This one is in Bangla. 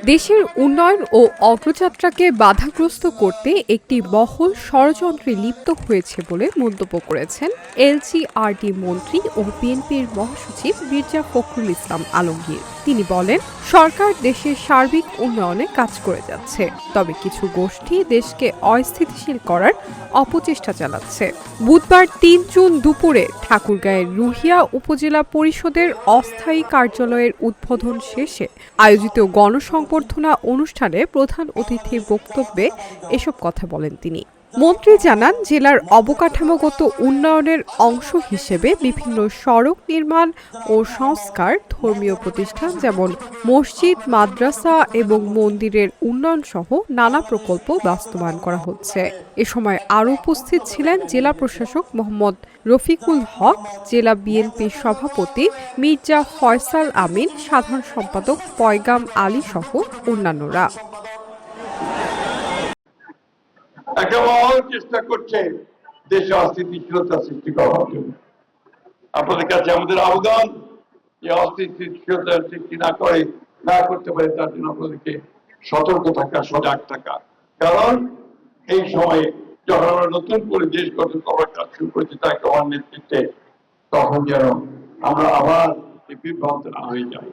দেশের উন্নয়ন ও অগ্রযাত্রাকে বাধাগ্রস্ত করতে একটি মহল ষড়যন্ত্রে লিপ্ত হয়েছে বলে মন্তব্য করেছেন এলজিআরডি মন্ত্রী ও বিএনপির মহাসচিব মির্জা ফখরুল ইসলাম আলমগীর। তিনি বলেন, সরকার দেশের সার্বিক উন্নয়নে কাজ করে যাচ্ছে, তবে কিছু গোষ্ঠী দেশকে অস্থিতিশীল করার অপচেষ্টা চালাচ্ছে। বুধবার ৩ জুন দুপুরে ঠাকুরগাঁয়ের রুহিয়া উপজেলা পরিষদের অস্থায়ী কার্যালয়ের উদ্বোধন শেষে আয়োজিত গণসংবর্ধনা অনুষ্ঠানে প্রধান অতিথির বক্তব্যে এসব কথা বলেন তিনি। মন্ত্রী জানান, জেলার অবকাঠামোগত উন্নয়নের অংশ হিসেবে বিভিন্ন সড়ক নির্মাণ ও সংস্কার, ধর্মীয় প্রতিষ্ঠান যেমন মসজিদ, মাদ্রাসা এবং মন্দিরের উন্নয়ন সহ নানা প্রকল্প বাস্তবায়ন করা হচ্ছে। এ সময় আরও উপস্থিত ছিলেন জেলা প্রশাসক মোহাম্মদ রফিকুল হক, জেলা বিএনপির সভাপতি মির্জা ফয়সাল আমিন, সাধারণ সম্পাদক পয়গাম আলী সহ অন্যান্যরা। একটা মহল চেষ্টা করছে দেশে অস্থিতিশীলতা সৃষ্টি করার জন্য। আপনাদের কাছে আমাদের আবেদন, যে অস্থিতিশীলতা সৃষ্টি না করতে পারে তার জন্য আপনাদেরকে সতর্ক থাকা, সজাগ থাকা। কারণ এই সময়ে যখন আমরা নতুন করে দেশ গঠন করার কাজ শুরু করেছি তার নেতৃত্বে, তখন যেন আমরা আবার বিভ্রান্ত না হয়ে যাই।